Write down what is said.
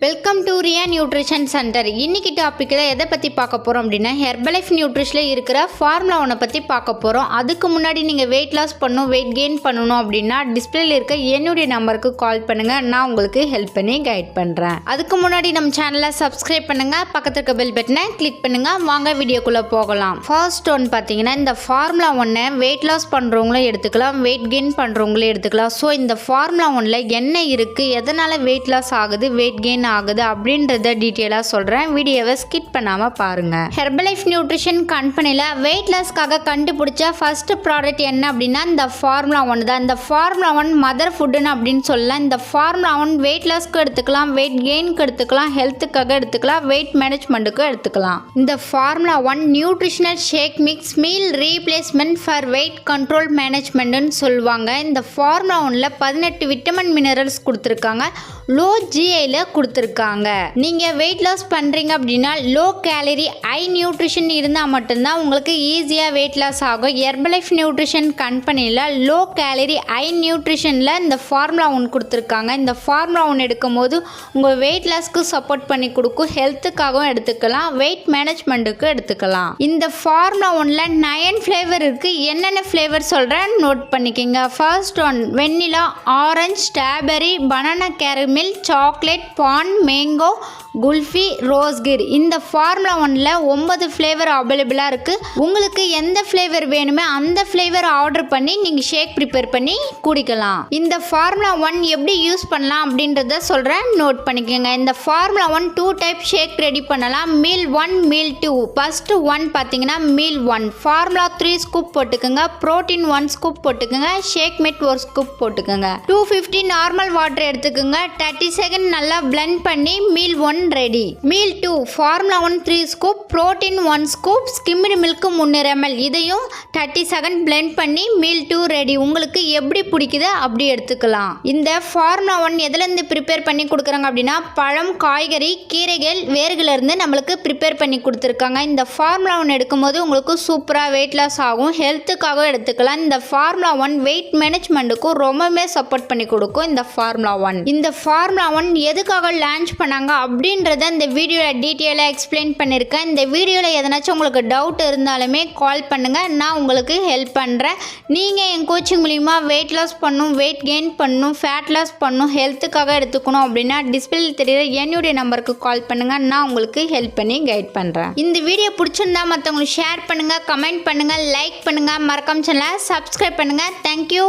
Welcome to Riya nutrition centre. இன்னைக்கு டாப்பிக்கில் எதை பற்றி பார்க்க போகிறோம் அப்படின்னா ஹெர்பலைஃப் நியூட்ரிஷனில் இருக்கிற ஃபார்முலா 1 பற்றி பார்க்க போகிறோம். அதுக்கு முன்னாடி நீங்கள் வெயிட் லாஸ் பண்ணணும், வெயிட் கெயின் பண்ணணும் அப்படின்னா டிஸ்பிளேல இருக்க என்னுடைய நம்பருக்கு கால் பண்ணுங்கள். நான் உங்களுக்கு ஹெல்ப் பண்ணி கைட் பண்ணுறேன். அதுக்கு முன்னாடி நம்ம சேனலை சப்ஸ்கிரைப் பண்ணுங்கள், பக்கத்தில் இருக்க பெல் பட்டனை கிளிக் பண்ணுங்கள். வாங்க வீடியோக்குள்ளே போகலாம். ஃபர்ஸ்ட் ஒன் பார்த்தீங்கன்னா இந்த ஃபார்முலா 1 வெயிட் லாஸ் பண்ணுறவங்களும் எடுத்துக்கலாம், வெயிட் கெயின் பண்ணுறவங்களும் எடுத்துக்கலாம். ஸோ இந்த ஃபார்முலா 1 என்ன இருக்குது, எதனால் வெயிட் லாஸ் ஆகுது, வெயிட் கெயின் ஆகுது அப்படின்றத டீட்டெயிலாக சொல்கிறேன். வீடியோவை ஸ்கிப் பண்ணாமல் பாருங்கள். ஹெர்பலைஃப் நியூட்ரிஷன் கம்பெனியில் வெயிட் லாஸ்க்காக கண்டுபிடிச்ச ஃபர்ஸ்ட் ப்ராடக்ட் என்ன அப்படின்னா இந்த ஃபார்முலா 1 தான். இந்த ஃபார்முலா 1 மதர் ஃபுட்டுன்னு அப்படின்னு சொல்லலாம். இந்த ஃபார்முலா 1 வெயிட் லாஸ்க்கு எடுத்துக்கலாம், வெயிட் கெயினுக்கு எடுத்துக்கலாம், ஹெல்த்துக்காக எடுத்துக்கலாம், வெயிட் மேனேஜ்மெண்ட்டுக்கு எடுத்துக்கலாம். இந்த formula 1 nutritional shake mix meal replacement for weight control மேனேஜ்மெண்ட்னு சொல்லுவாங்க. இந்த ஃபார்முலா 1 18 விட்டமின் மினரல்ஸ் கொடுத்துருக்காங்க, லோ ஜிஐல கொடுத்துருக்காங்க. நீங்கள் வெயிட் லாஸ் பண்ணுறீங்க அப்படின்னா லோ கேலரி ஹை நியூட்ரிஷன் இருந்தால் மட்டும்தான் உங்களுக்கு ஈஸியாக வெயிட் லாஸ் ஆகும். ஹெர்பலைஃப் நியூட்ரிஷன் கம்பெனியில் லோ கேலரி ஹை நியூட்ரிஷனில் இந்த ஃபார்முலா 1 கொடுத்துருக்காங்க. இந்த ஃபார்முலா 1 எடுக்கும் போது உங்கள் வெயிட் லாஸ்க்கு சப்போர்ட் பண்ணி கொடுக்கும், ஹெல்த்துக்காகவும் எடுத்துக்கலாம், வெயிட் மேனேஜ்மெண்ட்டுக்கு எடுத்துக்கலாம். இந்த ஃபார்முலா 1 9 ஃப்ளேவர் இருக்குது. என்னென்ன ஃப்ளேவர் சொல்கிறேன் நோட் பண்ணிக்கோங்க. ஃபர்ஸ்ட் ஒன் வெண்ணிலா, ஆரஞ்சு, ஸ்ட்ராபெரி, பனானா கேரமில், சாக்லேட், பான், மேங்கோ, குல்ஃபி, ரோஸ்கிர். இந்த ஃபார்முலா 1 9 ஃப்ளேவர் அவைலபிளாக இருக்குது. உங்களுக்கு எந்த ஃப்ளேவர் வேணுமோ அந்த ஃப்ளேவர் ஆர்டர் பண்ணி நீங்கள் ஷேக் ப்ரிப்பேர் பண்ணி குடிக்கலாம். இந்த ஃபார்முலா 1 எப்படி யூஸ் பண்ணலாம் அப்படின்றத சொல்கிறேன், நோட் பண்ணிக்கோங்க. இந்த ஃபார்முலா 1 2 டைப் ஷேக் ரெடி பண்ணலாம். Meal 1, meal 2. ஃபஸ்ட்டு 1 பார்த்தீங்கன்னா மீல் 1 ஃபார்முலா 3 ஸ்கூப் போட்டுக்கோங்க, ப்ரோட்டீன் 1 ஸ்கூப் போட்டுக்கோங்க, ஷேக் மேட் 1 ஸ்கூப் போட்டுக்கோங்க, 250 நார்மல் வாட்டர் எடுத்துக்கோங்க, 30 செகண்ட் நல்லா பிளெண்ட் பண்ணி meal 1 ready. Meal 2 formula 1 3 scoop, protein 1 scoop, skimmed milk 300 ml. இதையும் 30 செகண்ட் பிளெண்ட் பண்ணி மீல் 2 ரெடி. உங்களுக்கு எப்படி பிடிக்குதோ அப்படி எடுத்துக்கலாம். இந்த ஃபார்முலா 1 எதுலேருந்து ப்ரிப்பேர் பண்ணி கொடுக்குறாங்க அப்படின்னா பழம், காய்கறி, கீரைகள், வேர்களிலிருந்து நம்மளுக்கு ப்ரிப்பேர் பண்ணி கொடுத்துருக்காங்க. இந்த ஃபார்முலா 1 எடுக்கும்போது உங்களுக்கு சூப்பராக வெயிட் லாஸ் ஆகும், ஹெல்த்துக்காக எடுத்துக்கலாம். இந்த ஃபார்முலா 1 வெயிட் மேனேஜ்மெண்ட்டுக்கும் ரொம்பவே சப்போர்ட் பண்ணி கொடுக்கும். இந்த ஃபார்முலா 1 இந்த ஃபார்முலா 1 எதுக்காக லான்ச் பண்ணாங்க அப்படின்றத இந்த வீடியோவில் டீட்டெயிலாக எக்ஸ்பிளைன் பண்ணியிருக்கேன். இந்த வீடியோவில் எதனாச்சும் உங்களுக்கு டவுட் இருந்தாலுமே கால் பண்ணுங்கள், நான் உங்களுக்கு ஹெல்ப் பண்ணுறேன். நீங்கள் என் கோச்சிங் மூலிமா வெயிட் லாஸ் பண்ணணும், வெயிட் கெயின் பண்ணணும், ஃபேட் லாஸ் பண்ணணும், ஹெல்த்துக்காக எடுத்துக்கணும் அப்படின்னா டிஸ்பிளேல தெரியுற என்னுடைய நம்பருக்கு கால் பண்ணுங்கள், நான் உங்களுக்கு ஹெல்ப் பண்ணி கைட் பண்ணுறேன். இந்த வீடியோ பிடிச்சிருந்தா மற்றவங்களுக்கு ஷேர் பண்ணுங்கள், கமெண்ட் பண்ணுங்கள், லைக் பண்ணுங்கள், மறக்காம சேனலை சப்ஸ்கிரைப் பண்ணுங்கள். தேங்க்யூ.